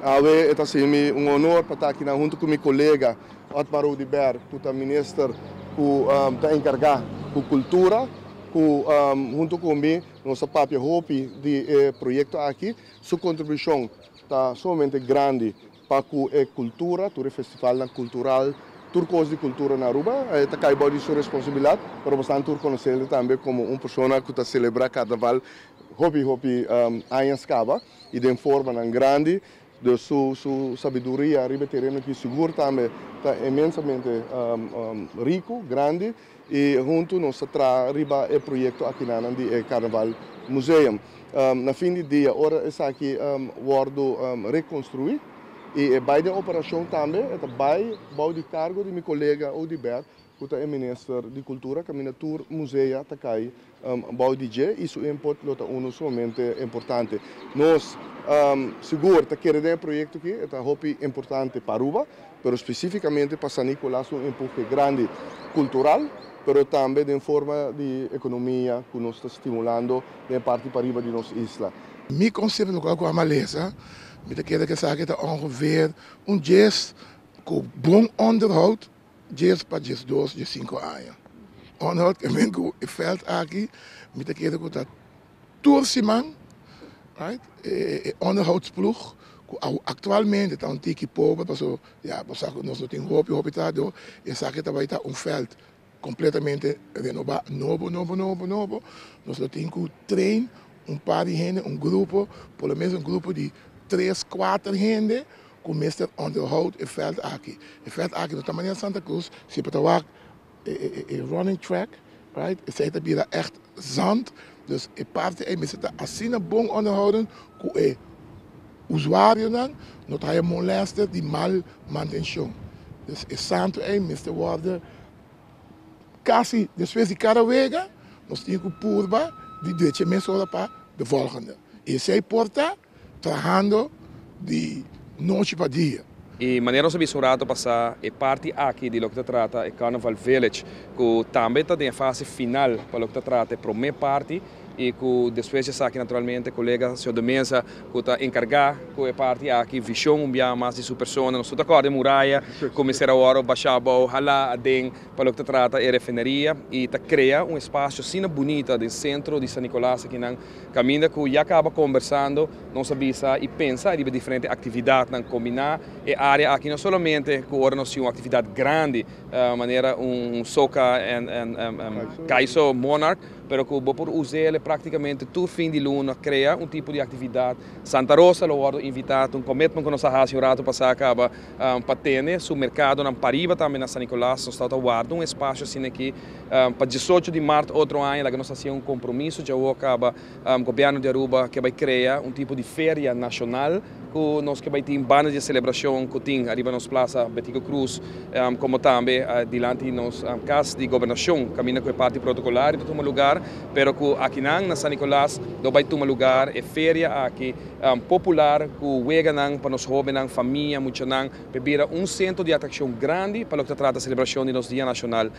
É assim, um honor para estar aqui junto com meu colega Otmar Udiber, que é ministro que está encarregado com cultura, junto comigo, nossa própria Hopi de projeto aqui, sua contribuição está somente grande para a cultura, o festival cultural, turcos de cultura na Aruba, está caindo de sua responsabilidade, mas bastante conhecer também como uma pessoa que está celebrando carnaval Hopi anos cava e de forma grande de sua sabedoria arriba terreno que seguro também está imensamente rico, grande e junto nós arriba o projeto aqui na de Carnaval Museum. Na fim de dia, ora está aqui wordo reconstruir e bei da operação também é vai de cargo de meu colega Odibert, que é ministro de cultura, caminatur museu tá cai bau DJ, isso é somente importante. Nós seguro que queremos projeto aqui é hopi importante para Aruba, mas especificamente para San Nicolás um empurre grande cultural, mas também de forma de economia que nós está estimulando de parte para riba de nossa isla. Me considero ook a Malesa, met de keren gezegd dat ongeveer jazz com bom onderhoud, jazz para jazz 2, jazz 5 anos. Onderhoud que vem com o veld aqui, met de keren dat toersimang, right? Onderhoudsploeg, atualmente está tiki pobre, paso ja, pasako nós não tem hopi tado, e sabe que vai estar veld completamente renovado, novo. Nós não tem que treinar par de gente, grupo, pelo menos grupo de 3, 4 gente, começa a onderhoud o veld aqui. O veld aqui, de tamanho Santa Cruz, se pode ter running track, right? Ze hebben hier echt zand, dus a parte é mas está assim bom onderhouden que o usuário não tem molesta de mal manutenção. Dus é santo é mas te worden quase depois de cada vega, nós temos que purba de 2 meses para de volgende. E zij porta trabalhando de noite para dia. E maneira nós visurado passar a parte aqui de lo que trata o Carnival Village, que também está em fase final para o que trata a primeira parte e que depois já sabe naturalmente o colega senhor de mesa que está encarregado com a parte aqui visão mais de sua pessoa nós estamos acordo de muralha começar a hora baixar a den para o que trata a refineria e está cria espaço assim bonito do centro de San Nicolás aqui na caminho que já acaba conversando não sabia e pensa em diferentes atividades não combinar e área aqui não somente que agora nós temos uma atividade grande maneira soca caiço monarch pero que vou por usar praticamente todo fim de luna cria tipo de atividade. Santa Rosa lo guardo invitado um commitment que nós fazemos o rato passar acaba para ter o mercado na Pariba também na San Nicolás nós estamos guardando espaço assim aqui para 18 de março outro ano lá que nós fazemos compromisso já acaba o governo de Aruba que vai criar tipo de feira nacional que nós que vai ter bandas de celebração que tem arriba nos Plaza Betico Cruz como também diante nos casa de governação caminha com a parte protocolar de todo lugar pero que aqui na San Nicolás do vai tomar lugar é feira aqui popular que wega para nós jovens família muito beber centro de atração grande para o que trata a celebração de nosso dia nacional